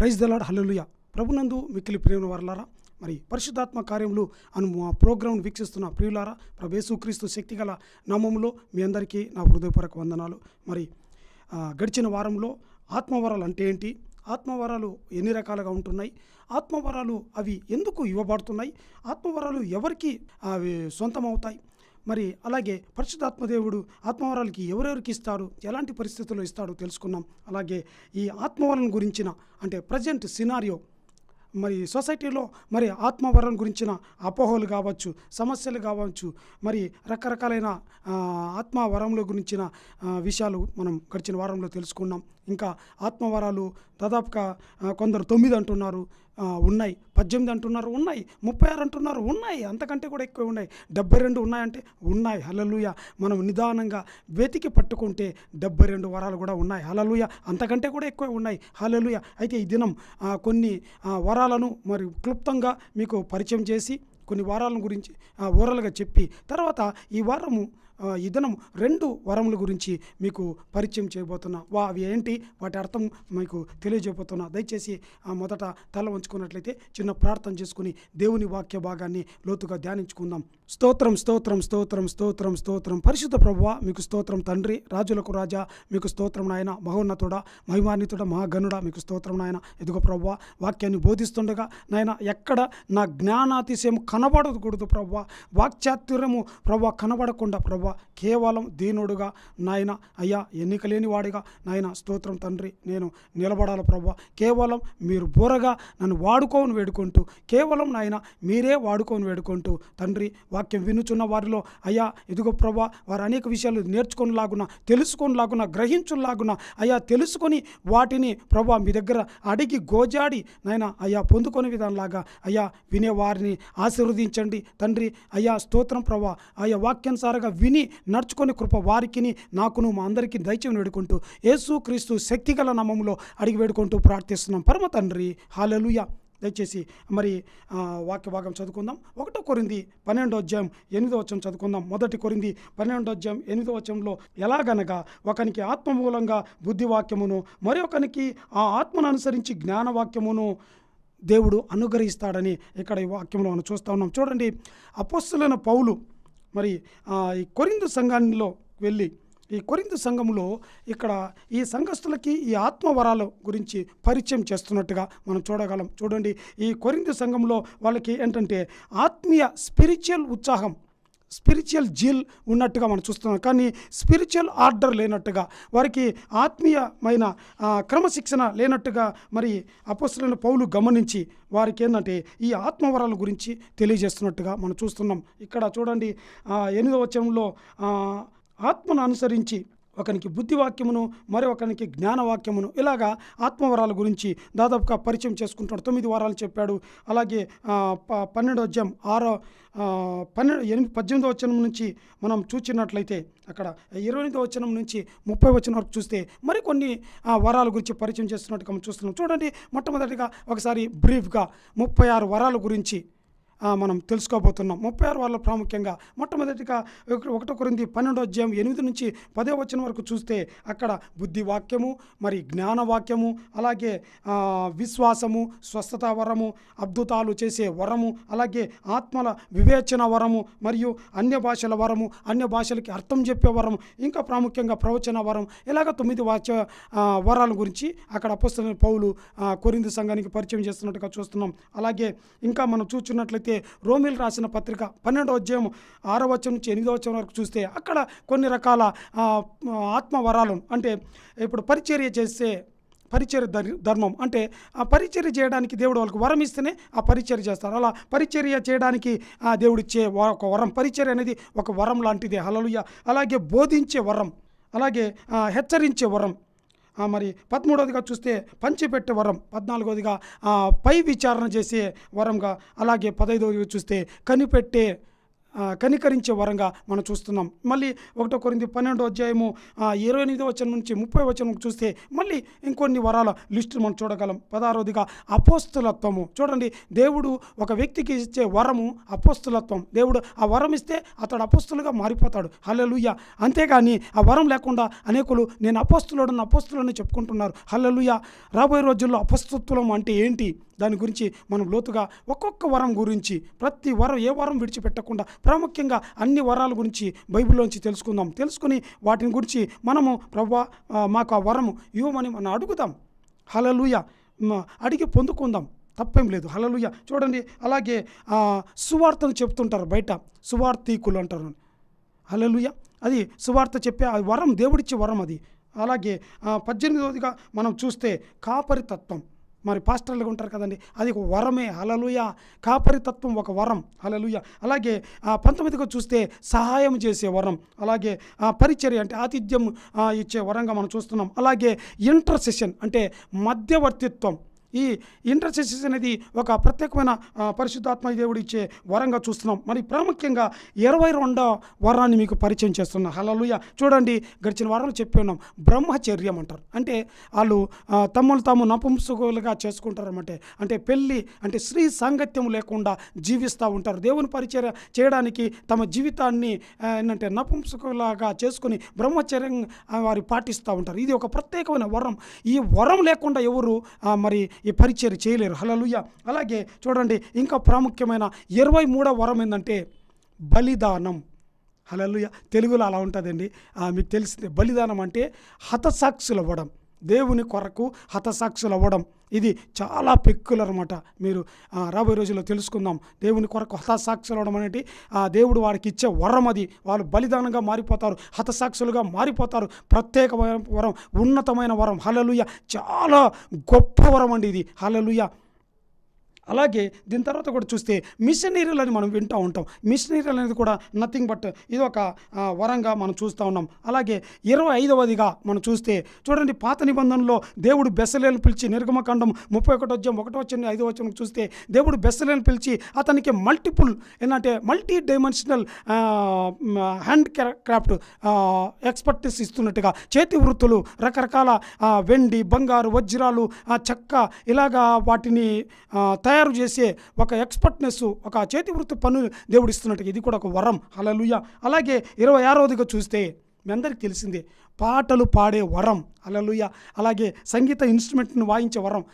Praise the lord, హల్లెలూయా. ప్రభునందు మిక్కిలి ప్రియమైన వారలారా, మరి పరిశుద్ధాత్మ కార్యములు అను మా ప్రోగ్రాం వీక్షిస్తున్న ప్రియులారా, ప్రభు యేసుక్రీస్తు శక్తిగల నామములో మీ అందరికీ నా హృదయపూర్వక వందనాలు. మరి గడిచిన వారంలో ఆత్మవరాలు అంటే ఏంటి, ఆత్మవరాలు ఎన్ని రకాలుగా ఉంటున్నాయి, ఆత్మవరాలు అవి ఎందుకు ఇవ్వబడుతున్నాయి, ఆత్మవరాలు ఎవరికి అవి సొంతమవుతాయి, మరి అలాగే పరిశుద్ధాత్మదేవుడు ఆత్మవరాలకి ఎవరెవరికి ఇస్తాడు, ఎలాంటి పరిస్థితుల్లో ఇస్తాడో తెలుసుకున్నాం. అలాగే ఈ ఆత్మవరం గురించిన అంటే ప్రజెంట్ సినారియో, మరి సొసైటీలో మరి ఆత్మవరం గురించిన అపోహలు కావచ్చు, సమస్యలు కావచ్చు, మరి రకరకాలైన ఆత్మవరంలో గురించిన విషయాలు మనం గడిచిన వారంలో తెలుసుకున్నాం. ఇంకా ఆత్మవరాలు దాదాపుగా కొందరు 9 అంటున్నారు, ఉన్నాయి, 18 అంటున్నారు, ఉన్నాయి, 36 అంటున్నారు, ఉన్నాయి, అంతకంటే కూడా ఎక్కువ ఉన్నాయి, 72 ఉన్నాయంటే ఉన్నాయి. హల్లెలూయా. మనం నిదానంగా వెతికి పట్టుకుంటే 72 వరాలు కూడా ఉన్నాయి. హల్లెలూయా. అంతకంటే కూడా ఎక్కువ ఉన్నాయి. హల్లెలూయా. అయితే ఈ దినం కొన్ని వరాలను మరి క్లుప్తంగా మీకు పరిచయం చేసి కొన్ని వారాల గురించి ఓరల్గా చెప్పి తర్వాత ఈ దినం 2 వరముల గురించి మీకు పరిచయం చేయబోతున్నా. అవి ఏంటి, వాటి అర్థం మీకు తెలియజేయబోతున్నా. దయచేసి మొదట తల ఉంచుకున్నట్లయితే చిన్న ప్రార్థన చేసుకుని దేవుని వాక్య భాగాన్ని లోతుగా ధ్యానించుకుందాం. స్తోత్రం స్తోత్రం స్తోత్రం స్తోత్రం స్తోత్రం. పరిశుద్ధ ప్రభువా మీకు స్తోత్రం తండ్రి, రాజులకు రాజా మీకు స్తోత్రం నాయన, మహోన్నతుడా, మహిమాన్వితుడా, మహాగణుడా మీకు స్తోత్రం నాయన. ఎదుగో ప్రభువా, వాక్యాన్ని బోధిస్తుండగా నాయన ఎక్కడ నా జ్ఞానాతిశయం కనబడకూడదు ప్రభువా, వాక్చాతుర్యము ప్రభువా కనబడకుండా ప్రభువా కేవలం దీనుడుగా నాయన అయ్యా, ఎన్నిక లేని వాడిగా నాయన స్తోత్రం తండ్రి నేను నిలబడాలి ప్రభువా. కేవలం మీరు బోరగా నన్ను వాడుకోని వేడుకుంటూ, కేవలం నాయన మీరే వాడుకోని వేడుకుంటూ తండ్రి, వాక్యం వినుచున్న వారిలో అయ్యా ఇదిగో ప్రభువా వారు అనేక విషయాలు నేర్చుకునేలాగున, తెలుసుకునేలాగున, గ్రహించులాగున అయ్యా, తెలుసుకొని వాటిని ప్రభువా మీ దగ్గర అడిగి గోజాడి నాయన అయ్యా పొందుకునే విధానంలాగా అయ్యా వినేవారిని ఆశీర్వదించండి తండ్రి. అయ్యా స్తోత్రం ప్రభువా, అయ్యా వాక్యానుసారంగా విని నడుచుకొని కృప వారికిని నాకును మా అందరికీ దయచేసి వేడుకుంటూ యేసుక్రీస్తు శక్తిగల నామములో అడిగి వేడుకుంటూ ప్రార్థిస్తున్నాం పరమ తండ్రి. హల్లెలూయా. దయచేసి మరి వాక్య భాగం చదువుకుందాం. 1 కొరింథీ 12:8 చదువుకుందాం. 1 కొరింథీ 12:8 ఎలాగనగా ఒకనికి ఆత్మ మూలంగా బుద్ధివాక్యమును, మరి ఒకనికి ఆ ఆత్మను అనుసరించి జ్ఞానవాక్యమును దేవుడు అనుగ్రహిస్తాడని ఇక్కడ ఈ వాక్యంలో మనం చూస్తూ ఉన్నాం. చూడండి, అపోస్తలుడైన పౌలు మరి ఈ కొరింథు సంఘంలో వెళ్ళి, ఈ కొరింథు సంఘంలో ఇక్కడ ఈ సంఘస్థులకి ఈ ఆత్మవరాల గురించి పరిచయం చేస్తున్నట్టుగా మనం చూడగలం. చూడండి, ఈ కొరింథు సంఘంలో వాళ్ళకి ఏంటంటే ఆత్మీయ స్పిరిచువల్ ఉత్సాహం, స్పిరిచువల్ జీల్ ఉన్నట్టుగా మనం చూస్తున్నాం. కానీ స్పిరిచువల్ ఆర్డర్ లేనట్టుగా, వారికి ఆత్మీయమైన క్రమశిక్షణ లేనట్టుగా మరి అపోస్తలుడైన పౌలు గమనించి వారికి ఏంటంటే ఈ ఆత్మవరాల గురించి తెలియజేస్తున్నట్టుగా మనం చూస్తున్నాం. ఇక్కడ చూడండి 8వ వచనంలో ఆత్మను అనుసరించి ఒకనికి బుద్ధివాక్యమును, మరి ఒకనికి జ్ఞానవాక్యమును, ఇలాగా ఆత్మవరాల గురించి దాదాపుగా పరిచయం చేసుకుంటాడు. 9 వారాలు చెప్పాడు. అలాగే 12వ అధ్యాయం 18వ వచనం నుంచి మనం చూచినట్లయితే అక్కడ 28వ వచనం నుంచి 30వ వచనం వరకు చూస్తే మరికొన్ని వరాల గురించి పరిచయం చేస్తున్నట్టుగా మనం చూస్తున్నాం. చూడండి, మొట్టమొదటిగా ఒకసారి బ్రీఫ్గా 36 వరాల గురించి మనం తెలుసుకోబోతున్నాం. 36 వరాల ప్రాముఖ్యంగా మొట్టమొదటిగా 1 కొరింథీ 12:8 నుంచి 10వ వచనం వరకు చూస్తే అక్కడ బుద్ధివాక్యము, మరి జ్ఞానవాక్యము, అలాగే విశ్వాసము, స్వస్థత వరము, అద్భుతాలు చేసే వరము, అలాగే ఆత్మల వివేచన వరము, మరియు అన్య భాషల వరము, అన్య భాషలకి అర్థం చెప్పే వరము, ఇంకా ప్రాముఖ్యంగా ప్రవచన వరం, ఇలాగ 9 వరాల గురించి అక్కడ అపోస్తలుడైన పౌలు కొరింథు సంఘానికి పరిచయం చేస్తున్నట్టుగా చూస్తున్నాం. అలాగే ఇంకా మనం చూస్తున్నట్లయితే రోమీయులకు రాసిన పత్రిక 12వ అధ్యాయం 6వ వచనం నుంచి 8వ వచనం వరకు చూస్తే అక్కడ కొన్ని రకాల ఆత్మవరాలను, అంటే ఇప్పుడు పరిచర్య ధర్మం అంటే ఆ పరిచర్య చేయడానికి దేవుడు వాళ్ళకి వరం ఇస్తేనే ఆ పరిచర్య చేస్తారు. అలా పరిచర్య చేయడానికి దేవుడిచ్చే ఒక వరం, పరిచర్య అనేది ఒక వరం లాంటిదే. హల్లెలూయా. అలాగే బోధించే వరం, అలాగే హెచ్చరించే వరం, మరి 13వదిగా చూస్తే పంచిపెట్టే వరం, 14వదిగా పై విచారణ చేసే వరంగా, అలాగే 15వదిగా చూస్తే కనిపెట్టే కనికరించే వరంగా మనం చూస్తున్నాం. మళ్ళీ 1 కొరింథీ 12వ అధ్యాయము 28వ వచనం నుంచి 30వ వచనం చూస్తే మళ్ళీ ఇంకొన్ని వరాల లిస్టు మనం చూడగలం. 16వదిగా అపోస్తలత్వము. చూడండి, దేవుడు ఒక వ్యక్తికి ఇచ్చే వరము అపోస్తలత్వం. దేవుడు ఆ వరం ఇస్తే అతడు అపోస్తలుగా మారిపోతాడు. హల్లెలూయా. అంతేగాని ఆ వరం లేకుండా అనేకులు నేను అపోస్తలుడని చెప్పుకుంటున్నారు. హల్లెలూయా. రాబోయే రోజుల్లో అపోస్తత్వం అంటే ఏంటి, దాని గురించి మనం లోతుగా ఒక్కొక్క వరం గురించి ప్రతి వరం ఏ వరం విడిచిపెట్టకుండా ప్రాముఖ్యంగా అన్ని వరాల గురించి బైబిల్లోంచి తెలుసుకుని వాటిని గురించి మనము ప్రభువా మాకు ఆ వరము ఇవ్వమని మనం అడుగుదాం. హల్లెలూయా. అడిగి పొందుకుందాం, తప్పేం లేదు. హల్లెలూయా. చూడండి, అలాగే సువార్తను చెప్తుంటారు బయట, సువార్థికులు అంటారు. హల్లెలూయా. అది సువార్త చెప్పే ఆ వరం, దేవుడిచ్చే వరం అది. అలాగే 18వదిగా మనం చూస్తే కాపరితత్వం. మరి పాస్టర్లుగా ఉంటారు కదండి, అది ఒక వరమే. హల్లెలూయా. కాపరితత్వం ఒక వరం. హల్లెలూయా. అలాగే 19గా చూస్తే సహాయం చేసే వరం. అలాగే పరిచర్య అంటే ఆతిథ్యం ఇచ్చే వరంగా మనం చూస్తున్నాం. అలాగే ఇంటర్సెషన్ అంటే మధ్యవర్తిత్వం. ఈ ఇంటర్సెషన్ అనేది ఒక ప్రత్యేకమైన పరిశుద్ధాత్మ దేవుడు ఇచ్చే వరంగా చూస్తున్నాం. మరి ప్రాముఖ్యంగా 22వ వరాన్ని మీకు పరిచయం చేస్తున్నాం. హల్లెలూయా. చూడండి, గడిచిన వారంలో చెప్పి ఉన్నాం, బ్రహ్మచర్యం అంటారు. అంటే వాళ్ళు తమను తాము నపుంసకులుగా చేసుకుంటారన్నమాట. అంటే పెళ్ళి అంటే స్త్రీ సాంగత్యం లేకుండా జీవిస్తూ ఉంటారు. దేవుని పరిచర్య చేయడానికి తమ జీవితాన్ని ఏంటంటే నపుంసకులాగా చేసుకుని బ్రహ్మచర్యం వారు పాటిస్తూ ఉంటారు. ఇది ఒక ప్రత్యేకమైన వరం. ఈ వరం లేకుండా ఎవరు మరి ఈ పరిచర్య చేయలేరు. హల్లెలూయా. అలాగే చూడండి, ఇంకా ప్రాముఖ్యమైన 23వ వరం ఏంటంటే బలిదానం. హల్లెలూయా. తెలుగులో అలా ఉంటుందండి, మీకు తెలిసిందే. బలిదానం అంటే హతసాక్షులు అవ్వడం, దేవుని కొరకు హతసాక్షులు అవ్వడం. ఇది చాలా పెక్యులర్ అన్నమాట. మీరు రాబోయే రోజుల్లో తెలుసుకుందాం. దేవుని కొరకు హతసాక్షులు అవ్వడం అనేది దేవుడు వారికి ఇచ్చే వరం. అది వాళ్ళు బలిదానంగా మారిపోతారు, హతసాక్షులుగా మారిపోతారు. ప్రత్యేకమైన వరం, ఉన్నతమైన వరం. హల్లెలూయా. చాలా గొప్ప వరం అండి ఇది. హల్లెలూయా. అలాగే దీని తర్వాత కూడా చూస్తే మిషనరీలు అని మనం వింటూ ఉంటాం. మిషనరీలు అనేది కూడా నథింగ్ బట్ ఇది ఒక వరంగా మనం చూస్తూ ఉన్నాం. అలాగే 25వదిగా మనం చూస్తే చూడండి, పాత నిబంధనలో దేవుడు బెసలేలను పిలిచి, నిర్గమకాండం 31వ అధ్యాయం 1వ వచనం 5వ వచనం చూస్తే దేవుడు బెసలేలను పిలిచి అతనికి మల్టిపుల్ ఏంటంటే multi dimensional hand craft expertise ఇస్తున్నట్టుగా చేతి వృత్తులు, రకరకాల వెండి, బంగారు, వజ్రాలు, చెక్క ఇలాగా వాటిని తయారు చేసే ఒక ఎక్స్పర్ట్నెస్, ఒక చేతి వృత్తి పనులు దేవుడు ఇస్తున్నట్టుగా ఇది కూడా ఒక వరం. హల్లెలూయా. అలాగే 26వదిగా చూస్తే మీ అందరికీ తెలిసిందే, పాటలు పాడే వరం. హల్లెలూయా. అలాగే సంగీత ఇన్స్ట్రుమెంట్ని వాయించే వరం.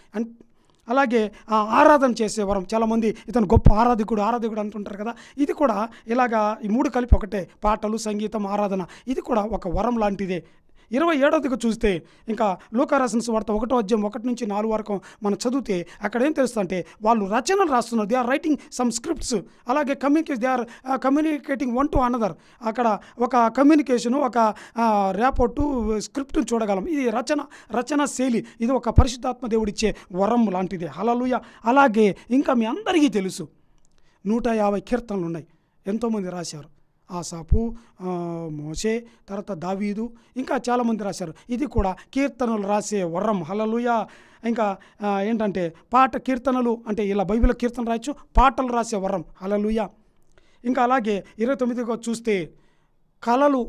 అలాగే ఆరాధన చేసే వరం. చాలామంది ఇతను గొప్ప ఆరాధకుడు అంటుంటారు కదా. ఇది కూడా ఇలాగా ఈ 3 కలిపి ఒకటే, పాటలు, సంగీతం, ఆరాధన. ఇది కూడా ఒక వరం లాంటిదే. 27వదిగా చూస్తే ఇంకా లూకా రాసిన సువార్త 1వ అధ్యాయం 1 నుంచి 4 వరకు మనం చదివితే అక్కడ ఏం తెలుస్తుందంటే వాళ్ళు రచనలు రాస్తున్నారు. They are writing some scripts. అలాగే they are communicating one to another. అక్కడ ఒక కమ్యూనికేషను, ఒక ర్యాపోర్టు, స్క్రిప్ట్ని చూడగలం. ఇది రచన శైలి. ఇది ఒక పరిశుద్ధాత్మ దేవుడిచ్చే వరం లాంటిదే. హల్లెలూయా. అలాగే ఇంకా మీ అందరికీ తెలుసు 150 కీర్తనలు ఉన్నాయి, ఎంతోమంది రాశారు. ఆసాపు, మోషే, తర్వాత దావీదు, ఇంకా చాలామంది రాశారు. ఇది కూడా కీర్తనలు రాసే వరం. హల్లెలూయా. ఇంకా ఏంటంటే కీర్తనలు అంటే ఇలా బైబిల్లో కీర్తన రాయొచ్చు, పాటలు రాసే వరం. హల్లెలూయా. ఇంకా అలాగే 29గా చూస్తే కళలు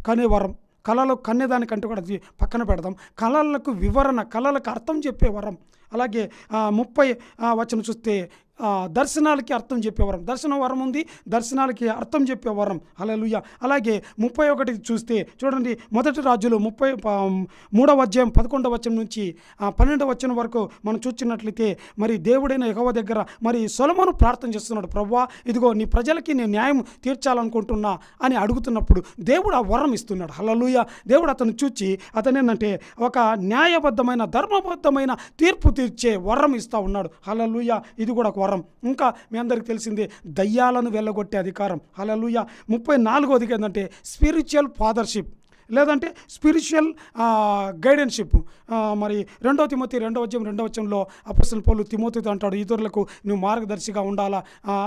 కనే వరం. కళలు కనేదానికంటే కూడా అది పక్కన పెడదాం. కళలకు వివరణ, కళలకు అర్థం చెప్పే వరం. అలాగే 30 వచనం చూస్తే దర్శనాలకి అర్థం చెప్పే వరం. దర్శన వరం ఉంది, దర్శనాలకి అర్థం చెప్పే వరం. హల్లెలూయా. అలాగే 31 చూస్తే చూడండి, మొదటి రాజులు 33వ అధ్యాయం 11వ వచనం నుంచి 12వ వచనం వరకు మనం చూసినట్లయితే మరి దేవుడైన యెహోవా దగ్గర మరి సొలొమోను ప్రార్థన చేస్తున్నాడు. ప్రభువా, ఇదిగో నీ ప్రజలకి నేను న్యాయం తీర్చాలనుకుంటున్నా అని అడుగుతున్నప్పుడు దేవుడు ఆ వరం ఇస్తున్నాడు. హల్లెలూయా. దేవుడు అతను చూచి అతను ఏంటంటే ఒక న్యాయబద్ధమైన, ధర్మబద్ధమైన తీర్పు తీర్చే వరం ఇస్తూ ఉన్నాడు. హల్లెలూయా. ఇది కూడా ఒక వరం. ఇంకా మీ అందరికీ తెలిసిందే, దయ్యాలను వెళ్ళగొట్టే అధికారం. హల్లెలూయా. 34వది ఏంటంటే స్పిరిచువల్ ఫాదర్షిప్, లేదంటే స్పిరిచువల్ గైడెన్షిప్. మరి 2 తిమోతి 2వ అధ్యాయం 2వ వచనంలో అపోస్తలుడు పౌలు తిమోతితో అంటాడు, ఇతరులకు నువ్వు మార్గదర్శిగా ఉండాలా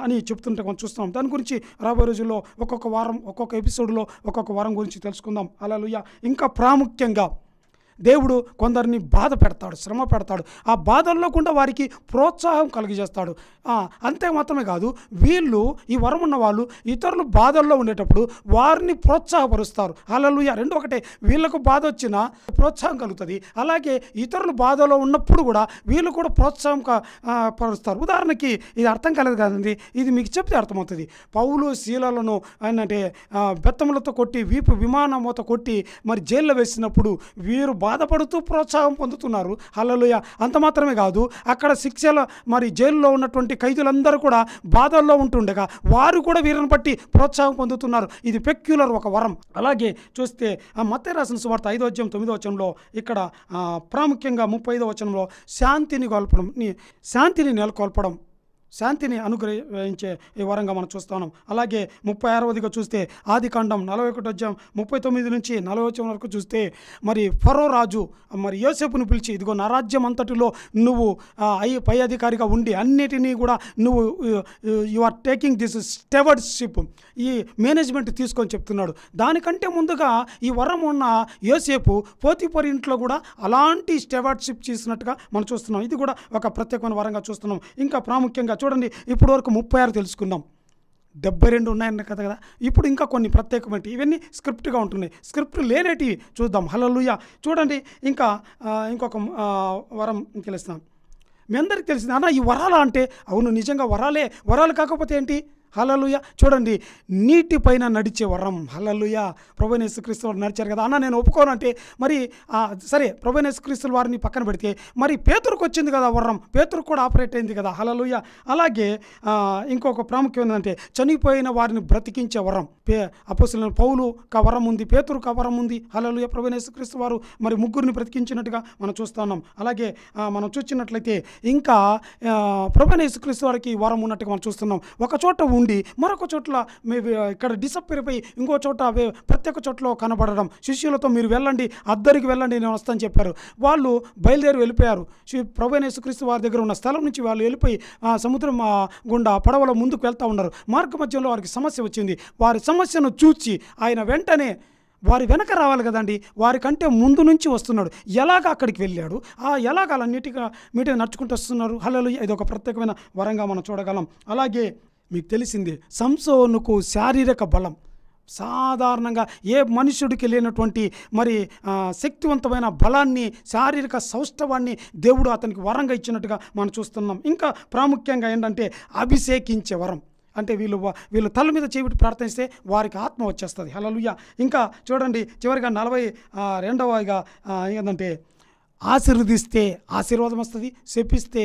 అని చెప్తుంటే మనం చూస్తున్నాం. దాని గురించి రాబోయే రోజుల్లో ఒక్కొక్క వారం, ఒక్కొక్క ఎపిసోడ్లో ఒక్కొక్క వారం గురించి తెలుసుకుందాం. హల్లెలూయా. ఇంకా ప్రాముఖ్యంగా దేవుడు కొందరిని బాధ పెడతాడు, శ్రమ పెడతాడు. ఆ బాధల్లో కూడా వారికి ప్రోత్సాహం కలిగజేస్తాడు. అంతే మాత్రమే కాదు, వీళ్ళు ఈ వరం ఉన్న వాళ్ళు ఇతరులు బాధల్లో ఉండేటప్పుడు వారిని ప్రోత్సాహపరుస్తారు. హల్లెలూయా. రెండు ఒకటే, వీళ్ళకు బాధ వచ్చినా ప్రోత్సాహం కలుగుతుంది, అలాగే ఇతరులు బాధలో ఉన్నప్పుడు కూడా వీళ్ళు కూడా ప్రోత్సాహం పరుస్తారు. ఉదాహరణకి ఇది అర్థం కాలేదు కదండి, ఇది మీకు చెప్తే అర్థమవుతుంది. పౌలు శీలలను అంటే బెత్తములతో కొట్టి, వీపు విమానముతో కొట్టి మరి జైల్లో వేసినప్పుడు వీరు బాధపడుతూ ప్రోత్సాహం పొందుతున్నారు. హల్లెలూయా. అంత మాత్రమే కాదు, అక్కడ శిక్షల మరి జైల్లో ఉన్నటువంటి ఖైదీలందరూ కూడా బాధల్లో ఉంటుండగా వారు కూడా వీరిని బట్టి ప్రోత్సాహం పొందుతున్నారు. ఇది పెక్యులర్ ఒక వరం. అలాగే చూస్తే మత్తయి రాసిన సువార్త 5వ అధ్యాయం 9వ వచనంలో ఇక్కడ ప్రాముఖ్యంగా 35వ వచనంలో శాంతిని నెలకొల్పడం, శాంతిని అనుగ్రహించే ఈ వరంగా మనం చూస్తున్నాం. అలాగే 36వదిగా చూస్తే ఆదికాండం 41వ అధ్యాయం 39 నుంచి 40వ వచనం వరకు చూస్తే మరి ఫరో రాజు మరి యోసేపును పిలిచి, ఇదిగో నా రాజ్యం అంతటిలో నువ్వు పై అధికారిగా ఉండి అన్నిటినీ కూడా నువ్వు యు ఆర్ టేకింగ్ దిస్ స్టెవర్డ్షిప్, ఈ మేనేజ్మెంట్ తీసుకొని చెప్తున్నాడు. దానికంటే ముందుగా ఈ వరం ఉన్న యోసేపు పోతీఫర్ ఇంట్లో కూడా అలాంటి స్టెవర్డ్షిప్ చేసినట్టుగా మనం చూస్తున్నాం. ఇది కూడా ఒక ప్రత్యేకమైన వరంగా చూస్తున్నాం. ఇంకా ప్రాముఖ్యంగా చూడండి, ఇప్పటి వరకు 36 తెలుసుకున్నాం, 72 ఉన్నాయన్న కదా. ఇప్పుడు ఇంకా కొన్ని ప్రత్యేకమైన, ఇవన్నీ స్క్రిప్ట్గా ఉంటున్నాయి. స్క్రిప్ట్ లేనేటివి చూద్దాం. హల్లెలూయా. చూడండి, ఇంకా ఇంకొక వరం తెలుస్తాం. మీ అందరికీ తెలిసింది అన్న ఈ వరాలా అంటే, అవును నిజంగా వరాలే. వరాలు కాకపోతే ఏంటి? హల్లెలూయా. చూడండి, నీటిపైన నడిచే వరం. హల్లెలూయా. ప్రభువైన యేసుక్రీస్తు వారు నడిచారు కదా. అన్న నేను ఒప్పుకోను అంటే మరి సరే, ప్రభువైన యేసుక్రీస్తు వారిని పక్కన పెడితే మరి పేతురుకు వచ్చింది కదా వరం, పేతురుకు కూడా ఆపరేట్ అయింది కదా. హల్లెలూయా. అలాగే ఇంకొక ప్రాముఖ్యం ఏంటంటే చనిపోయిన వారిని బ్రతికించే వరం. అపోస్తలుడైన పౌలుకు వరం ఉంది, పేతురుకు వరం ఉంది. హల్లెలూయా. ప్రభువైన యేసుక్రీస్తు వారు మరి ముగ్గురిని బ్రతికించినట్టుగా మనం చూస్తున్నాం. అలాగే మనం చూసినట్లయితే ఇంకా ప్రభువైన యేసుక్రీస్తు వారికి వరం ఉన్నట్టుగా మనం చూస్తున్నాం. ఒక చోట ఉండి మరొక చోట్ల ఇక్కడ డిసప్పేర్ అయిపోయి ఇంకో చోట ప్రత్యేక చోట్ల కనబడడం. శిష్యులతో మీరు వెళ్ళండి, అద్దరికి వెళ్ళండి, నేను వస్తాను చెప్పారు. వాళ్ళు బయలుదేరి వెళ్ళిపోయారు. ప్రభువైన యేసుక్రీస్తు వారి దగ్గర ఉన్న స్థలం నుంచి వాళ్ళు వెళ్ళిపోయి సముద్రం గుండా పడవలో ముందుకు వెళ్తూ ఉన్నారు. మార్గ మధ్యంలో వారికి సమస్య వచ్చింది. వారి సమస్యను చూచి ఆయన వెంటనే వారి వెనక రావాలి కదండి, వారికంటే ముందు నుంచి వస్తున్నాడు. ఎలాగ అక్కడికి వెళ్ళాడు, ఎలాగ అలా నీట్గా నడుచుకుంటూ వస్తున్నారు. హల్లెలూయా. ఇది ఒక ప్రత్యేకమైన వరంగా మనం చూడగలం. అలాగే మీకు తెలిసిందే, సంసోనుకు శారీరక బలం సాధారణంగా ఏ మనుషుడికి లేనటువంటి మరి శక్తివంతమైన బలాన్ని, శారీరక సౌష్ఠవాన్ని దేవుడు అతనికి వరంగా ఇచ్చినట్టుగా మనం చూస్తున్నాం. ఇంకా ప్రాముఖ్యంగా ఏంటంటే అభిషేకించే వరం. అంటే వీళ్ళు తల మీద చేపెట్టి ప్రార్థిస్తే వారికి ఆత్మ వచ్చేస్తుంది. హల్లెలూయా. ఇంకా చూడండి, చివరిగా 42వగా ఏంటంటే ఆశీర్వదిస్తే ఆశీర్వాదం వస్తుంది, శపిస్తే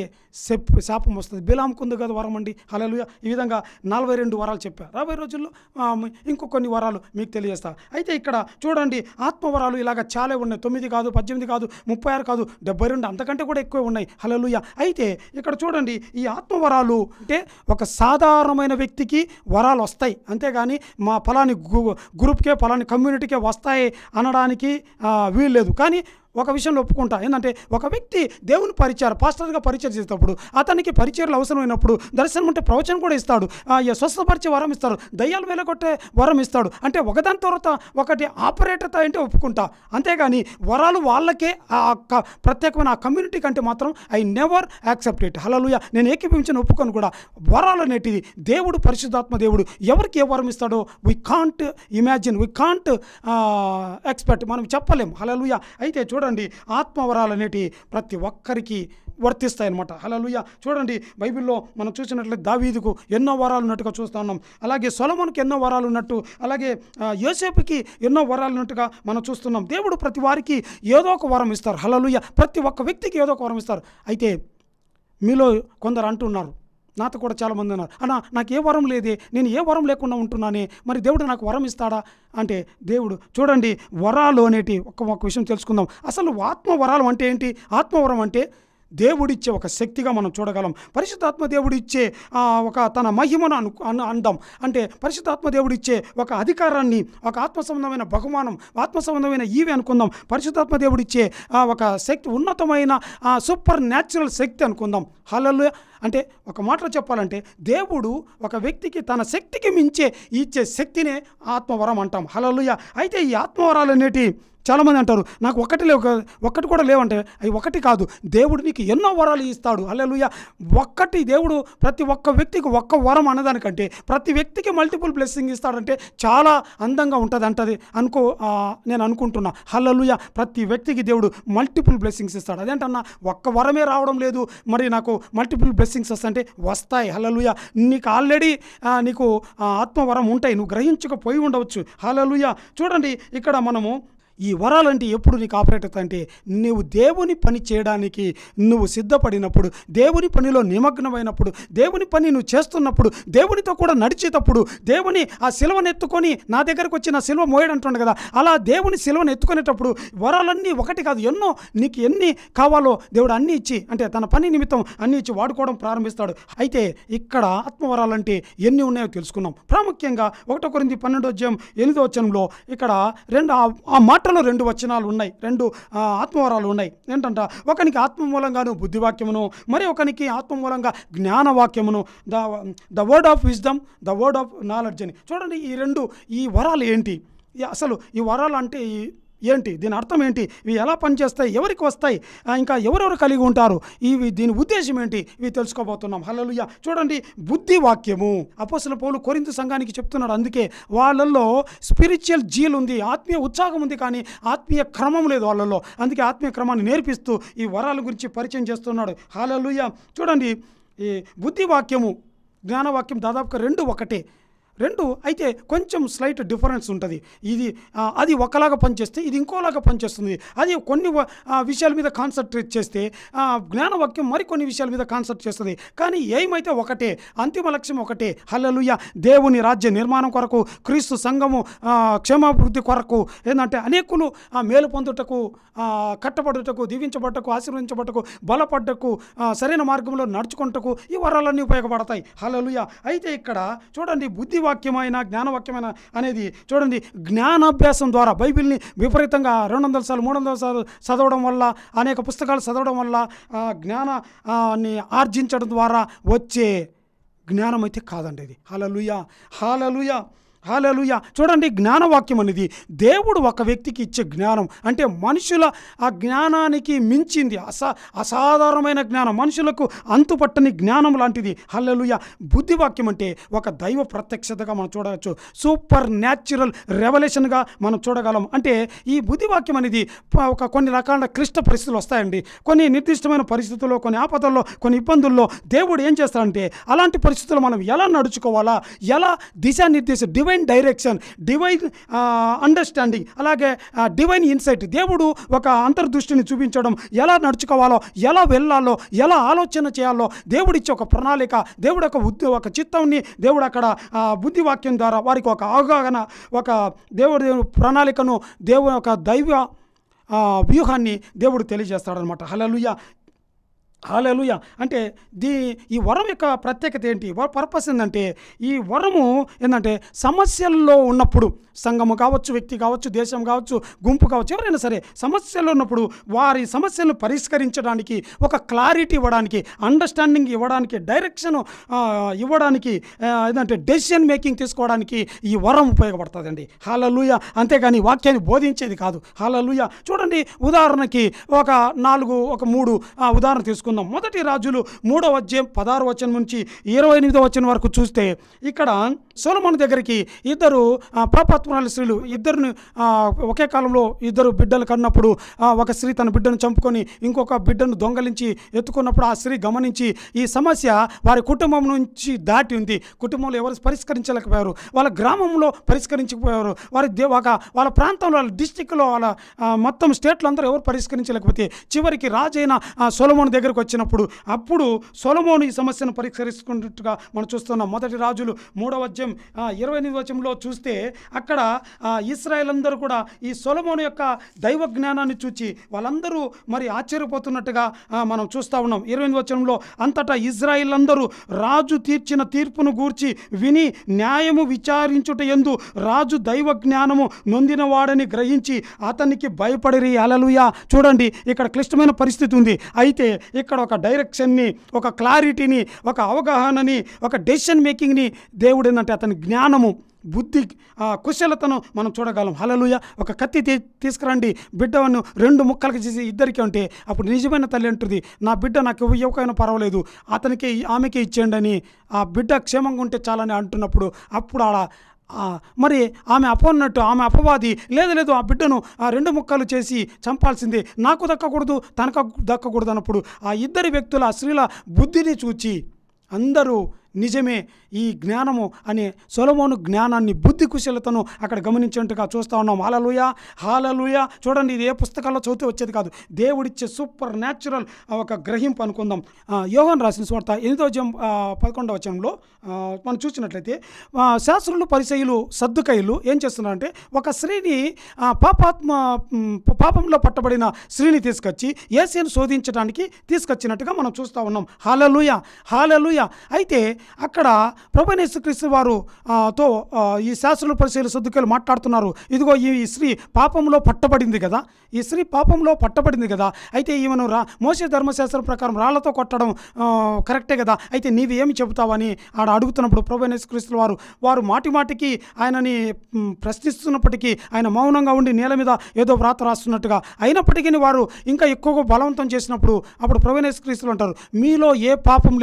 శాపం వస్తుంది. బిలాముకు ఉంది కదా వరం అండి. హల్లెలూయా. ఈ విధంగా 42 వరాలు చెప్పారు. రాబోయే రోజుల్లో ఇంకొన్ని వరాలు మీకు తెలియజేస్తా. అయితే ఇక్కడ చూడండి, ఆత్మవరాలు ఇలాగ చాలా ఉన్నాయి. 9 కాదు, 18 కాదు, 36 కాదు, 72 అంతకంటే కూడా ఎక్కువ ఉన్నాయి. హల్లెలూయా. అయితే ఇక్కడ చూడండి, ఈ ఆత్మవరాలు అంటే ఒక సాధారణమైన వ్యక్తికి వరాలు వస్తాయి, అంతేగాని మా ఫలాని గ్రూప్కే ఫలాని కమ్యూనిటీకే వస్తాయి అనడానికి వీల్లేదు. కానీ ఒక విషయంలో ఒప్పుకుంటా, ఏంటంటే ఒక వ్యక్తి దేవుని పాస్టర్గా పరిచయం చేసేటప్పుడు అతనికి పరిచర్లు అవసరమైనప్పుడు దర్శనం ఉంటే ప్రవచనం కూడా ఇస్తాడు, స్వస్థపరిచే వరం ఇస్తాడు, దయ్యాలు వెలగొట్టే వరం ఇస్తాడు. అంటే ఒకదాని తర్వాత ఒకటి ఆపరేటర్ అంటే ఒప్పుకుంటా, అంతేగాని వరాలు వాళ్ళకే ప్రత్యేకమైన ఆ కమ్యూనిటీ కంటే మాత్రం ఐ నెవర్ యాక్సెప్ట్ ఇట్. హల్లెలూయా. నేను ఏకీభవించిన ఒప్పుకొని కూడా వరాలు అనేటిది దేవుడు, పరిశుద్ధాత్మ దేవుడు ఎవరికి ఏ వరం ఇస్తాడో we can't imagine, we can't expect, మనం చెప్పలేం. హల్లెలూయా. అయితే చూడండి, ఆత్మవరాలు అనేటి ప్రతి ఒక్కరికి వర్తిస్తాయన్నమాట. హల్లెలూయా. చూడండి, బైబిల్లో మనం చూసినట్లయితే దావీదుకు ఎన్నో వరాలు ఉన్నట్టుగా చూస్తున్నాం. అలాగే సొలొమోనుకి ఎన్నో వరాలు ఉన్నట్టు, అలాగే యోసేపుకి ఎన్నో వరాలు ఉన్నట్టుగా మనం చూస్తున్నాం. దేవుడు ప్రతి వారికి ఏదో ఒక వరం ఇస్తారు. హల్లెలూయా. ప్రతి ఒక్క వ్యక్తికి ఏదో ఒక వరం ఇస్తారు. అయితే మీలో కొందరు అంటున్నారు, నాతో కూడా చాలామంది ఉన్నారు, అన్న నాకు ఏ వరం లేదే, నేను ఏ వరం లేకుండా ఉంటున్నానే, మరి దేవుడు నాకు వరం ఇస్తాడా అంటే, దేవుడు చూడండి, వరాలు అనేటి ఒక విషయం తెలుసుకుందాం. అసలు ఆత్మ వరాలు అంటే ఏంటి? ఆత్మవరం అంటే దేవుడిచ్చే ఒక శక్తిగా మనం చూడగలం. పరిశుద్ధాత్మ దేవుడిచ్చే ఒక తన మహిమను అందాం. అంటే పరిశుద్ధాత్మ దేవుడిచ్చే ఒక అధికారాన్ని, ఒక ఆత్మ సంబంధమైన బహుమానం, ఆత్మ సంబంధమైన ఈవి అనుకుందాం. పరిశుద్ధాత్మ దేవుడిచ్చే ఒక శక్తి, ఉన్నతమైన సూపర్ న్యాచురల్ శక్తి అనుకుందాం. హల్లెలూయా. అంటే ఒక మాటలో చెప్పాలంటే దేవుడు ఒక వ్యక్తికి తన శక్తికి మించే ఇచ్చే శక్తినే ఆత్మవరం అంటాం. హల్లెలూయా. అయితే ఈ ఆత్మవరాలు అనేటి చాలామంది అంటారు నాకు ఒక్కటి కూడా లేవంటే అవి ఒకటి కాదు, దేవుడు నీకు ఎన్నో వరాలు ఇస్తాడు. హల్లెలూయా. ఒక్కటి దేవుడు ప్రతి ఒక్క వ్యక్తికి ఒక్క వరం అన్నదానికంటే ప్రతి వ్యక్తికి మల్టిపుల్ బ్లెస్సింగ్ ఇస్తాడంటే చాలా అందంగా ఉంటుంది నేను అనుకుంటున్నా. హల్లెలూయా. ప్రతి వ్యక్తికి దేవుడు మల్టిపుల్ బ్లెస్సింగ్స్ ఇస్తాడు. అదేంటన్నా ఒక్క వరమే రావడం లేదు, మరి నాకు మల్టిపుల్ బ్లెస్సింగ్స్ వస్తాయంటే వస్తాయి. హల్లెలూయా. నీకు ఆల్రెడీ నీకు ఆత్మవరం ఉంటాయి, నువ్వు గ్రహించకపోయి ఉండవచ్చు. హల్లెలూయా. చూడండి ఇక్కడ మనము ఈ వరాలంటే ఎప్పుడు నీకు ఆపరేట్ అవుతాయంటే నువ్వు దేవుని పని చేయడానికి నువ్వు సిద్ధపడినప్పుడు, దేవుని పనిలో నిమగ్నమైనప్పుడు, దేవుని పని నువ్వు చేస్తున్నప్పుడు, దేవునితో కూడా నడిచేటప్పుడు, దేవుని ఆ సిలువను ఎత్తుకొని నా దగ్గరకు వచ్చి నా సిలువ మోయడంటుండే కదా, అలా దేవుని సిలువను ఎత్తుకునేటప్పుడు వరాలన్నీ ఒకటి కాదు ఎన్నో నీకు ఎన్ని కావాలో దేవుడు అన్నీ ఇచ్చి, అంటే తన పని నిమిత్తం అన్నీ ఇచ్చి వాడుకోవడం ప్రారంభిస్తాడు. అయితే ఇక్కడ ఆత్మవరాలంటే ఎన్ని ఉన్నాయో తెలుసుకున్నాం. ప్రాముఖ్యంగా 1 కొరింథీ 12:8 ఇక్కడ ఆ మాట 2 వచనాలు ఉన్నాయి, 2 ఆత్మవరాలు ఉన్నాయి. ఏంటంట, ఒకనికి ఆత్మ మూలంగాను బుద్ధివాక్యమును, మరి ఒకనికి ఆత్మ మూలంగా జ్ఞానవాక్యమును, the word of wisdom, the word of knowledge అని. చూడండి ఈ వరాలు ఏంటి, అసలు ఈ వరాలు అంటే ఏంటి, దీని అర్థం ఏంటి, ఇవి ఎలా పనిచేస్తాయి, ఎవరికి వస్తాయి, ఇంకా ఎవరెవరు కలిగి ఉంటారు, దీని ఉద్దేశం ఏంటి, ఇవి తెలుసుకోబోతున్నాం. హల్లెలూయా. చూడండి, బుద్ధి వాక్యము అపోస్తలుడు పౌలు కొరింథీ సంఘానికి చెప్తున్నాడు. అందుకే వాళ్ళల్లో స్పిరిచువల్ జీల్ ఉంది, ఆత్మీయ ఉత్సాహం ఉంది, కానీ ఆత్మీయ క్రమం లేదు వాళ్ళల్లో. అందుకే ఆత్మీయ క్రమాన్ని నేర్పిస్తూ ఈ వరాల గురించి పరిచయం చేస్తున్నాడు. హల్లెలూయా. చూడండి, ఈ బుద్ధి వాక్యము జ్ఞానవాక్యం దాదాపుగా 2 ఒకటే. 2 అయితే కొంచెం స్లైట్ డిఫరెన్స్ ఉంటుంది. అది ఒకలాగా పనిచేస్తే ఇది ఇంకోలాగా పనిచేస్తుంది. అది కొన్ని విషయాల మీద కాన్సన్ట్రేట్ చేస్తే జ్ఞానవాక్యం మరికొన్ని విషయాల మీద కాన్సన్ట్రేట్ చేస్తుంది. కానీ ఏమైతే ఒకటే, అంతిమ లక్ష్యం ఒకటే. హల్లెలూయా. దేవుని రాజ్య నిర్మాణం కొరకు, క్రీస్తు సంఘము క్షేమాభివృద్ధి కొరకు, ఏంటంటే అనేకులు మేలు పొందుటకు, కట్టబడుటకు, దీవించబట్టకు, ఆశీర్వదించబట్టకు, బలపడ్డకు, సరైన మార్గంలో నడుచుకుంటకు ఈ వరాలన్నీ ఉపయోగపడతాయి. హల్లెలూయా. అయితే ఇక్కడ చూడండి, బుద్ధి వాక్యమైన జ్ఞానవాక్యమైన అనేది చూడండి, జ్ఞానాభ్యాసం ద్వారా బైబిల్ని విపరీతంగా 200 సార్లు 300 సార్లు చదవడం వల్ల, అనేక పుస్తకాలు చదవడం వల్ల జ్ఞానాన్ని ఆర్జించడం ద్వారా వచ్చే జ్ఞానం అయితే కాదండి ఇది. హల్లెలూయా. హల్లెలూయా. హల్లెలూయా. చూడండి, జ్ఞానవాక్యం అనేది దేవుడు ఒక వ్యక్తికి ఇచ్చే జ్ఞానం. అంటే మనుషుల ఆ జ్ఞానానికి మించింది, అసాధారణమైన జ్ఞానం, మనుషులకు అంతుపట్టని జ్ఞానం లాంటిది. హల్లెలూయా. బుద్ధివాక్యం అంటే ఒక దైవ ప్రత్యక్షతగా మనం చూడవచ్చు, సూపర్ న్యాచురల్ రెవల్యూషన్గా మనం చూడగలం. అంటే ఈ బుద్ధివాక్యం అనేది కొన్ని రకాల క్లిష్ట పరిస్థితులు వస్తాయండి, కొన్ని నిర్దిష్టమైన పరిస్థితుల్లో, కొన్ని ఆపదల్లో, కొన్ని ఇబ్బందుల్లో దేవుడు ఏం చేస్తాడంటే అలాంటి పరిస్థితుల్లో మనం ఎలా నడుచుకోవాలా, ఎలా దిశానిర్దేశం, డివైన్ డైరెక్షన్, డివైన్ అండర్స్టాండింగ్, అలాగే డివైన్ ఇన్సైట్, దేవుడు ఒక అంతర్దృష్టిని చూపించడం, ఎలా నడుచుకోవాలో, ఎలా వెళ్ళాలో, ఎలా ఆలోచన చేయాలో దేవుడిచ్చే ఒక ప్రణాళిక, దేవుడు ఒక చిత్తాన్ని దేవుడు అక్కడ బుద్ధివాక్యం ద్వారా వారికి ఒక అవగాహన, ఒక దేవుడి ప్రణాళికను, దేవుడు ఒక దైవ వ్యూహాన్ని దేవుడు తెలియజేస్తాడనమాట. హల్లెలూయా. హల్లెలూయా. అంటే ఈ వరం యొక్క ప్రత్యేకత ఏంటి, పర్పస్ ఏంటంటే, ఈ వరము ఏంటంటే సమస్యల్లో ఉన్నప్పుడు, సంఘము కావచ్చు, వ్యక్తి కావచ్చు, దేశం కావచ్చు, గుంపు కావచ్చు, ఎవరైనా సరే సమస్యల్లో ఉన్నప్పుడు వారి సమస్యలను పరిష్కరించడానికి, ఒక క్లారిటీ ఇవ్వడానికి, అండర్స్టాండింగ్ ఇవ్వడానికి, డైరెక్షన్ ఇవ్వడానికి, ఏంటంటే డెసిషన్ మేకింగ్ తీసుకోవడానికి ఈ వరం ఉపయోగపడుతుందండి. హల్లెలూయా. అంతేగాని వాక్యాన్ని బోధించేది కాదు. హల్లెలూయా. చూడండి, ఉదాహరణకి ఒక 3 ఉదాహరణ తీసుకుందాం. మొదటి రాజులు 3వ అధ్యాయం 16వ వచనం నుంచి 28వ వచనం వరకు చూస్తే, ఇక్కడ సొలొమోను దగ్గరికి 2 పాపాత్మురాలు స్త్రీలు, ఒకే కాలంలో 2 బిడ్డలు కన్నప్పుడు ఒక స్త్రీ తన బిడ్డను చంపుకొని ఇంకొక బిడ్డను దొంగలించి ఎత్తుకున్నప్పుడు ఆ స్త్రీ గమనించి ఈ సమస్య వారి కుటుంబం నుంచి దాటి ఉంది, కుటుంబంలో ఎవరు పరిష్కరించలేకపోయారు, వాళ్ళ గ్రామంలో పరిష్కరించకపోయారు, వాళ్ళ ప్రాంతంలో, వాళ్ళ డిస్టిక్లో, వాళ్ళ మొత్తం స్టేట్లో అందరూ ఎవరు పరిష్కరించలేకపోతే చివరికి రాజైన సొలొమోను దగ్గరకు వచ్చినప్పుడు అప్పుడు సొలొమోను ఈ సమస్యను పరిష్కరించుకున్నట్టుగా మనం చూస్తున్నాం. మొదటి రాజులు 3వ అధ్యాయం 28వ వచనంలో చూస్తే అక్కడ ఇశ్రాయేల్ అందరూ కూడా ఈ సొలొమోను యొక్క దైవ జ్ఞానాన్ని చూచి వాళ్ళందరూ మరి ఆశ్చర్యపోతున్నట్టుగా మనం చూస్తూ ఉన్నాం. 28వ వచనంలో, అంతటా ఇశ్రాయేల్ అందరూ రాజు తీర్చిన తీర్పును గూర్చి విని న్యాయము విచారించుట యందు రాజు దైవ జ్ఞానము నొందినవాడని గ్రహించి అతనికి భయపడిరి. హల్లెలూయా. చూడండి, ఇక్కడ క్లిష్టమైన పరిస్థితి ఉంది. అయితే ఇక్కడ ఇక్కడ ఒక డైరెక్షన్ని, ఒక క్లారిటీని, ఒక అవగాహనని, ఒక డెసిషన్ మేకింగ్ని దేవుడు ఏంటంటే అతని జ్ఞానము, బుద్ధి, కుశలతను మనం చూడగలం. హల్లెలూయా. ఒక కత్తి తీసుకురండి, బిడ్డను 2 ముక్కలకి చేసి ఇద్దరికి అంటే అప్పుడు నిజమైన తల్లి అంటుంది, నా బిడ్డ నాకు ఇవ్వకపోయినా పర్వాలేదు, అతనికి ఆమెకే ఇచ్చేయండి అని, ఆ బిడ్డ క్షేమంగా ఉంటే చాలని అంటున్నప్పుడు అప్పుడు మరి ఆమె అపోన్నట్టు, ఆమె అపవాది లేదు ఆ బిడ్డను 2 ముక్కలు చేసి చంపాల్సిందే, నాకు దక్కకూడదు, తనకు దక్కకూడదు అన్నప్పుడు ఆ ఇద్దరి వ్యక్తుల స్త్రీల బుద్ధిని చూచి అందరూ నిజమే ఈ జ్ఞానము అనే సొలొమోను జ్ఞానాన్ని, బుద్ధి కుశలతను అక్కడ గమనించినట్టుగా చూస్తూ ఉన్నాం. హల్లెలూయా, హల్లెలూయా. చూడండి, ఇది ఏ పుస్తకాల్లో చదివితే వచ్చేది కాదు, దేవుడిచ్చే సూపర్ న్యాచురల్ ఒక గ్రహింపు అనుకుందాం. యోహాను రాసిన సువార్త 8:11 వచనంలో మనం చూసినట్లయితే శాస్త్రులు, పరిసయ్యులు, సద్దుకయ్యులు ఏం చేస్తున్నారంటే ఒక స్త్రీని, పాపంలో పట్టబడిన స్త్రీని తీసుకొచ్చి యేసును శోధించడానికి తీసుకొచ్చినట్టుగా మనం చూస్తూ ఉన్నాం. హల్లెలూయా, హల్లెలూయా. అయితే అక్కడ ప్రభువైన యేసుక్రీస్తు వారు తో ఈ శాస్త్రులు, పరిసయ్యులు, సద్దుకయ్యులు మాట్లాడుతున్నారు. ఇదిగో ఈ స్త్రీ పాపంలో పట్టబడింది కదా, ఈ స్త్రీ పాపంలో పట్టబడింది కదా, అయితే ఈమెను మోషే ధర్మశాస్త్రం ప్రకారం రాళ్లతో కొట్టడం కరెక్టే కదా, అయితే నీవు ఏమి చెబుతావని ఆడ అడుగుతున్నప్పుడు ప్రభువైన యేసుక్రీస్తు వారు మాటికి ఆయనని ప్రశ్నిస్తున్నప్పటికీ ఆయన మౌనంగా ఉండి నేల మీద ఏదో వ్రాత రాస్తున్నట్టుగా, అయినప్పటికీ వారు ఇంకా ఎక్కువగా బలవంతం చేసినప్పుడు అప్పుడు ప్రభువైన యేసుక్రీస్తు అంటారు, మీలో ఏ పాపం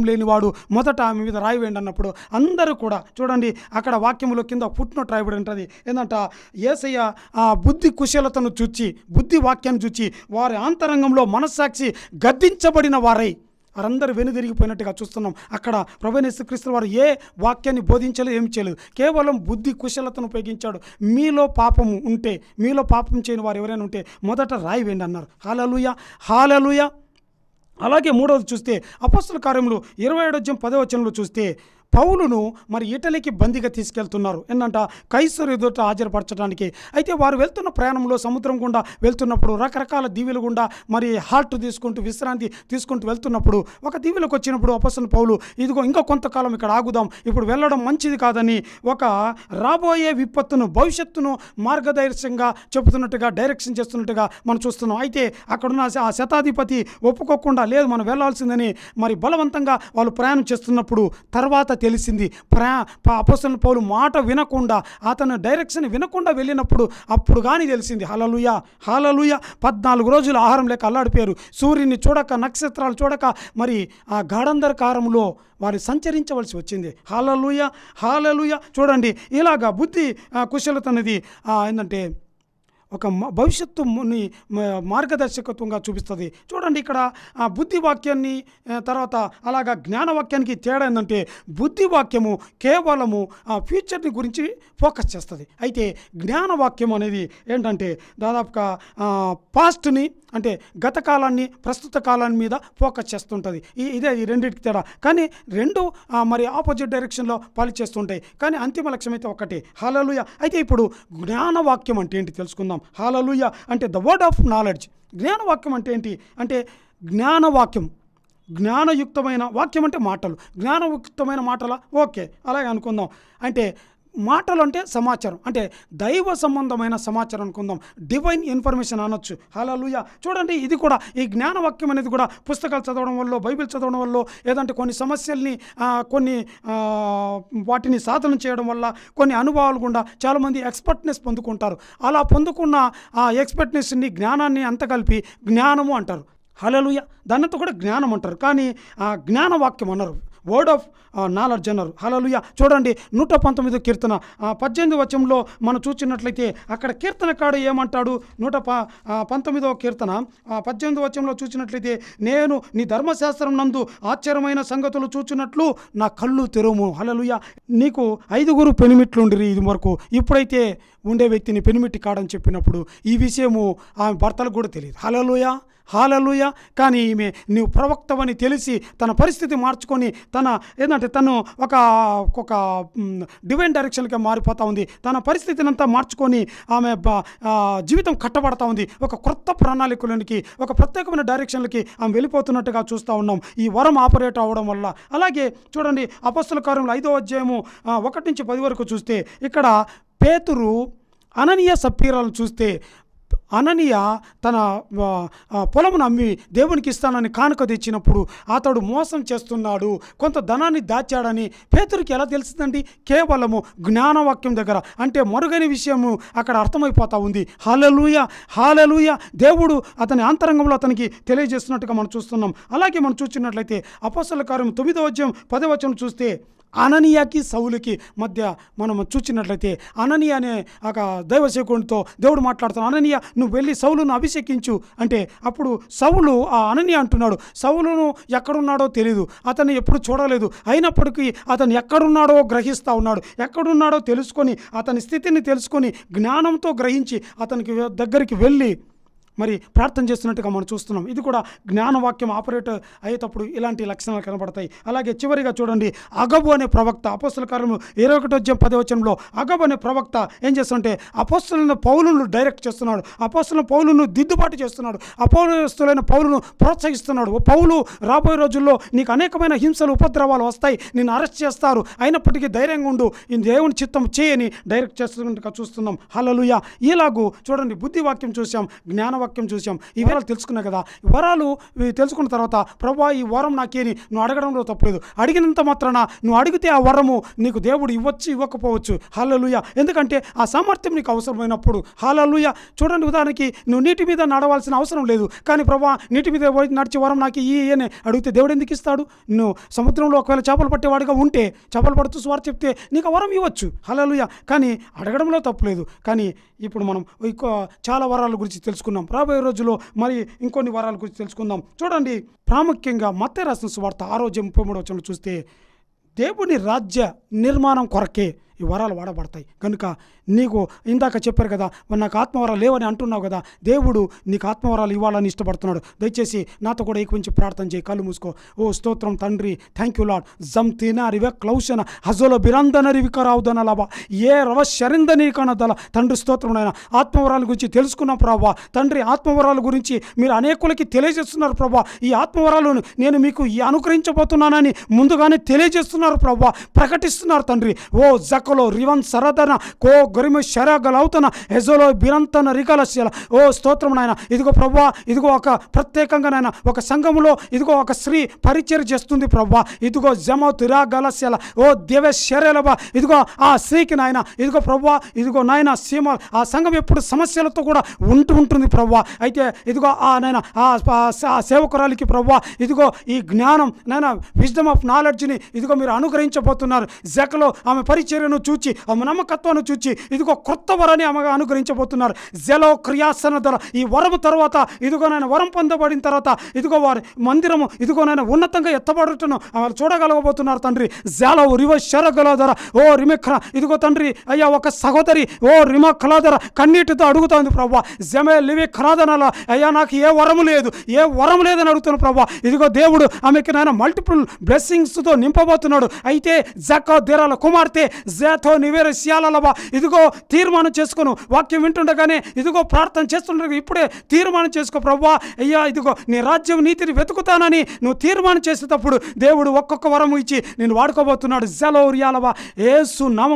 లేనివాడు మొదట ఆమె మీద రాయి వేయండి అన్నప్పుడు అందరూ కూడా చూడండి, అక్కడ వాక్యములో కింద ఫుట్నోట్ రాయబడి ఉంటుంది. ఏంటంట, యేసయ్య బుద్ధి కుశలతను చూచి, బుద్ధి వాక్యాన్ని చూచి వారి అంతరంగంలో మనస్సాక్షి గద్దించబడిన వారందరూ వెనుదిరిగిపోయినట్టుగా చూస్తున్నాం. అక్కడ ప్రభువైన యేసుక్రీస్తు వారు ఏ వాక్యాన్ని బోధించలేదు, ఏమి చేయలేదు, కేవలం బుద్ధి కుశలతను ఉపయోగించాడు. మీలో పాపం చేయని వారు ఎవరైనా ఉంటే మొదట రాయి వేయండి అన్నారు. హల్లెలూయా, హల్లెలూయా. అలాగే మూడవది చూస్తే అపోస్తల కార్యములు 27:10 వచనంలో చూస్తే పౌలును మరి ఇటలీకి బందీగా తీసుకెళ్తున్నారు. ఏంటంట, కైసరు ఎదుట హాజరుపరచడానికి. అయితే వారు వెళ్తున్న ప్రయాణంలో సముద్రం గుండా వెళ్తున్నప్పుడు రకరకాల దీవుల గుండా మరి హాల్ట్ తీసుకుంటూ విశ్రాంతి తీసుకుంటూ వెళ్తున్నప్పుడు ఒక దీవులకు వచ్చినప్పుడు అపోస్తలుడైన పౌలు ఇదిగో ఇంకా కొంతకాలం ఇక్కడ ఆగుదాం, ఇప్పుడు వెళ్ళడం మంచిది కాదని ఒక రాబోయే విపత్తును, భవిష్యత్తును మార్గదర్శకంగా చెబుతున్నట్టుగా, డైరెక్షన్ చేస్తున్నట్టుగా మనం చూస్తున్నాం. అయితే అక్కడున్న ఆ శతాధిపతి ఒప్పుకోకుండా లేదు మనం వెళ్ళాల్సిందని మరి బలవంతంగా వాళ్ళు ప్రయాణం చేస్తున్నప్పుడు తర్వాత తెలిసింది, అపోస్తలుడైన పౌలు మాట వినకుండా, అతను డైరెక్షన్ వినకుండా వెళ్ళినప్పుడు అప్పుడు కానీ తెలిసింది. హల్లెలూయా, హల్లెలూయా. 14 రోజులు ఆహారం లేక అల్లాడిపోయారు, సూర్యుని చూడక, నక్షత్రాలు చూడక మరి ఆ గాఢంధకారంలో వారు సంచరించవలసి వచ్చింది. హల్లెలూయా, హల్లెలూయా. చూడండి, ఇలాగా బుద్ధి కుశలత అనేది ఏంటంటే ఒక భవిష్యత్తుని మార్గదర్శకత్వంగా చూపిస్తుంది. చూడండి, ఇక్కడ బుద్ధి వాక్యాన్ని తర్వాత అలాగా జ్ఞానవాక్యానికి తేడా ఏంటంటే బుద్ధి వాక్యము కేవలము ఫ్యూచర్ని గురించి ఫోకస్ చేస్తుంది. అయితే జ్ఞానవాక్యం అనేది ఏంటంటే దాదాపుగా పాస్ట్ని, అంటే గత కాలాన్ని, ప్రస్తుత కాలాన్ని మీద ఫోకస్ చేస్తుంటుంది. ఇదే ఈ రెండింటికి తేడా. కానీ రెండు మరి ఆపోజిట్ డైరెక్షన్లో పనిచేస్తుంటాయి, కానీ అంతిమ లక్ష్యం అయితే ఒకటి. హల్లెలూయా. అయితే ఇప్పుడు జ్ఞానవాక్యం అంటే ఏంటి తెలుసుకుందాం. హల్లెలూయా. అంటే ద వర్డ్ ఆఫ్ నాలెడ్జ్. జ్ఞానవాక్యం అంటే ఏంటి అంటే జ్ఞానవాక్యం, జ్ఞానయుక్తమైన వాక్యం అంటే మాటలు, జ్ఞానయుక్తమైన మాటల ఓకే అలాగే అనుకుందాం. అంటే మాటలు అంటే సమాచారం, అంటే దైవ సంబంధమైన సమాచారం అనుకుందాం, డివైన్ ఇన్ఫర్మేషన్ అనొచ్చు. హల్లెలూయా. చూడండి, ఇది కూడా ఈ జ్ఞానవాక్యం అనేది కూడా పుస్తకాలు చదవడం వల్ల, బైబిల్ చదవడం వల్ల, ఏదంటే కొన్ని సమస్యల్ని కొన్ని వాటిని సాధన చేయడం వల్ల, కొన్ని అనుభవాలు గుండా చాలామంది ఎక్స్పర్ట్నెస్ పొందుకుంటారు. అలా పొందుకున్న ఆ ఎక్స్పర్ట్నెస్ని, జ్ఞానాన్ని అంత కలిపి జ్ఞానము అంటారు. హల్లెలూయా. దానంతా కూడా జ్ఞానం అంటారు, కానీ జ్ఞానవాక్యం అన్నారు, వర్డ్ ఆఫ్ నాలెడ్జ్ అన్నారు. హల్లెలూయా. చూడండి, 119 కీర్తన 18 వచనంలో మనం చూసినట్లయితే అక్కడ కీర్తనకాడు ఏమంటాడు, 119వ కీర్తన 18 వచనంలో చూసినట్లయితే, నేను నీ ధర్మశాస్త్రం నందు ఆశ్చర్యమైన సంగతులు చూచినట్లు నా కళ్ళు తెరుము. హల్లెలూయా. నీకు 5 పెనిమిట్లుండిరి ఇది వరకు, ఇప్పుడైతే ఉండే వ్యక్తిని పెనిమిటి కాడని చెప్పినప్పుడు ఈ విషయము ఆమె భర్తలకు కూడా తెలియదు. హల్లెలూయా, హల్లెలూయా. కానీ ఈమె నీవు ప్రవక్తవని తెలిసి తన పరిస్థితి మార్చుకొని ఏంటంటే తను ఒక డివైన్ డైరెక్షన్కి మారిపోతూ ఉంది. తన పరిస్థితిని అంతా మార్చుకొని ఆమె జీవితం కట్టబడతా ఉంది. ఒక కొత్త ప్రణాళికలోనికి, ఒక ప్రత్యేకమైన డైరెక్షన్లకి ఆమె వెళ్ళిపోతున్నట్టుగా చూస్తూ ఉన్నాం ఈ వరం ఆపరేట్ అవ్వడం వల్ల. అలాగే చూడండి, అపొస్తలుల కార్యములు 5వ అధ్యాయము 1-10 వరకు చూస్తే ఇక్కడ పేతురు అననీయ సప్పీరాలను చూస్తే అననీయ తన పొలమును అమ్మి దేవునికి ఇస్తానని కానుక తెచ్చినప్పుడు అతడు మోసం చేస్తున్నాడు, కొంత ధనాన్ని దాచాడని పేతురుకి ఎలా తెలుస్తుందండి? కేవలము జ్ఞానవాక్యం దగ్గర, అంటే మరుగైన విషయము అక్కడ అర్థమైపోతా ఉంది. హల్లెలూయా, హల్లెలూయా. దేవుడు అతని అంతరంగంలో అతనికి తెలియజేస్తున్నట్టుగా మనం చూస్తున్నాం. అలాగే మనం చూసినట్లయితే అపోస్తలుల కార్యం 9వ అధ్యాయం 10వ వచనం చూస్తే అననీయాకి సౌలుకి మధ్య మనం చూచినట్లయితే అననీయ అనే ఒక దైవసేవకునితో దేవుడు మాట్లాడుతున్నాడు, అననీయ నువ్వు వెళ్ళి సౌలును అభిషేకించు అంటే, అప్పుడు సౌలు ఆ అననీయ అంటున్నాడు, సౌలును ఎక్కడున్నాడో తెలియదు, అతన్ని ఎప్పుడు చూడలేదు, అయినప్పటికీ అతను ఎక్కడున్నాడో గ్రహిస్తూ ఉన్నాడు. ఎక్కడున్నాడో తెలుసుకొని అతని స్థితిని తెలుసుకొని జ్ఞానంతో గ్రహించి అతనికి దగ్గరికి వెళ్ళి మరి ప్రార్థన చేస్తున్నట్టుగా మనం చూస్తున్నాం. ఇది కూడా జ్ఞానవాక్యం ఆపరేట్ అయ్యేటప్పుడు ఇలాంటి లక్షణాలు కనబడతాయి. అలాగే చివరిగా చూడండి, అగబు అనే ప్రవక్త అపోస్తలుల కార్యము 21వ అధ్యాయం 10వ వచనంలో అగబు అనే ప్రవక్త ఏం చేస్తుంటే అపోస్తలులైన పౌలును డైరెక్ట్ చేస్తున్నాడు, అపోస్తలులైన పౌలును దిద్దుబాటు చేస్తున్నాడు, అపోస్తలులైన పౌలును ప్రోత్సహిస్తున్నాడు. పౌలు రాబోయే రోజుల్లో నీకు అనేకమైన హింసలు ఉపద్రవాలు వస్తాయి, నిన్ను అరెస్ట్ చేస్తారు, అయినప్పటికీ ధైర్యంగా ఉండు, ఈ దేవుని చిత్తం చేయని డైరెక్ట్ చేస్తున్నట్టుగా చూస్తున్నాం. హల్లెలూయా. ఇలాగూ చూడండి, బుద్ధివాక్యం చూసాం, జ్ఞానవాక్యం చూసాం. ఈ వరాలు తెలుసుకున్నావు కదా, వరాలు తెలుసుకున్న తర్వాత ప్రభువా ఈ వరం నాకేని నువ్వు అడగడంలో తప్పలేదు, అడిగినంత మాత్రాన నువ్వు అడిగితే ఆ వరము నీకు దేవుడు ఇవ్వచ్చు ఇవ్వకపోవచ్చు. హల్లెలూయా. ఎందుకంటే ఆ సామర్థ్యం నీకు అవసరమైనప్పుడు. హల్లెలూయా. చూడండి, ఉదాహరణకి నువ్వు నీటి మీద నడవాల్సిన అవసరం లేదు, కానీ ప్రభువా నీటి మీద నడిచే వరం నాకు ఈ అని అడిగితే దేవుడు ఎందుకు ఇస్తాడు? నువ్వు సముద్రంలో ఒకవేళ చేపలు పట్టేవాడిగా ఉంటే చేపలు పడుతూ స్వార్ చెప్తే నీకు ఆ వరం ఇవ్వచ్చు. హల్లెలూయా. కానీ అడగడంలో తప్పులేదు. కానీ ఇప్పుడు మనం చాలా వరాల గురించి తెలుసుకున్నాం. రాబోయే రోజుల్లో మరి ఇంకొన్ని వరాల గురించి తెలుసుకుందాం. చూడండి, ప్రాముఖ్యంగా మత్తయి రాసిన సువార్త 6వ అధ్యాయం 33వ వచనం చూస్తే దేవుని రాజ్య నిర్మాణం కొరకే ఈ వరాలు వాడబడతాయి. కనుక నీకు ఇందాక చెప్పారు కదా, నాకు ఆత్మవరాలు లేవని అంటున్నావు కదా, దేవుడు నీకు ఆత్మవరాలు ఇవ్వాలని ఇష్టపడుతున్నాడు. దయచేసి నాతో కూడా ఏకవించి ప్రార్థన చేయి, కళ్ళు మూసుకో. ఓ స్తోత్రం తండ్రి, థ్యాంక్ యూ లార్డ్. జమ్ తినా రివె క్లౌషన హజోలో బిరందన రివికరావుదన లాభ ఏ రవ శరిందని కనదల. తండ్రి స్తోత్రం నాయన, ఆత్మవరాల గురించి తెలుసుకున్నాం ప్రభా. తండ్రి ఆత్మవరాల గురించి మీరు అనేకులకి తెలియజేస్తున్నారు ప్రభా. ఈ ఆత్మవరాలను నేను మీకు అనుగ్రహించబోతున్నానని ముందుగానే తెలియజేస్తున్నారు ప్రభా, ప్రకటిస్తున్నారు తండ్రి. ఓ జకలో రివన్ సరదన కో గరిమ శరగలవుతున్న హెజోలో బిరంతన రికలస్యల. ఓ స్తోత్రం నాయన. ఇదిగో ప్రభా, ఇదిగో ఒక ప్రత్యేకంగా నాయన ఒక సంఘములో ఇదిగో ఒక స్త్రీ పరిచయం చేస్తుంది ప్రభా. ఇదిగో జమో తిరాగలస్యల. ఓ దేవ శరలబా. ఇదిగో ఆ స్త్రీకి నాయన ఇదిగో ప్రభా, ఇదిగో నాయన సీమ ఆ సంఘం ఎప్పుడు సమస్యలతో కూడా ఉంటుంది ప్రభా. అయితే ఇదిగో ఆ నాయన ఆ సేవకురాలికి ప్రభా, ఇదిగో ఈ జ్ఞానం నాయన విజ్డమ్ ఆఫ్ నాలెడ్జ్ని ఇదిగో మీరు అనుగ్రహించబోతున్నారు. జకలో ఆమె పరిచర్యను చూచి ఆమె నమ్మకత్వాన్ని చూచి ఇదిగో క్రొత్త వరాన్ని ఆమె అనుగ్రహించబోతున్నారు. జలో క్రియాసన ధర ఈ వరము తర్వాత ఇదిగో నాయన వరం పొందబడిన తర్వాత ఇదిగో వారి మందిరము ఇదిగో నాయన ఉన్నతంగా ఎత్తబడుతున్న వాళ్ళు చూడగలగబోతున్నారు తండ్రి. జాలో రివ శరగల ధర. ఓ రిమిఖ్ర ఇదిగో తండ్రి అయ్యా ఒక సహోదరి ఓ రిమ కళాధర కన్నీటితో అడుగుతోంది ప్రభా. జమే లివి ఖరాధనల అయ్యా నాకు ఏ వరము లేదు, ఏ వరం లేదని అడుగుతున్న ప్రభా. ఇదిగో దేవుడు ఆమెకి నాయన మల్టిపుల్ బ్లెస్సింగ్స్తో నింపబోతున్నాడు. అయితే జక్కో దిరాల కుమార్తె జేతో నివేర శియాలబా. ఇదిగో తీర్మానం చేసుకును, వాక్యం వింటుండగానే ఇదిగో ప్రార్థన చేస్తుండగా ఇప్పుడే తీర్మానం చేసుకో ప్రభా. అయ్యా ఇదిగో నీ రాజ్యం నీతిని వెతుకుతానని నువ్వు తీర్మానం చేసేటప్పుడు దేవుడు ఒక్కొక్క వరం ఇచ్చి నేను వాడుకోబోతున్నాడు. జలో రియాలబా యేసు నామం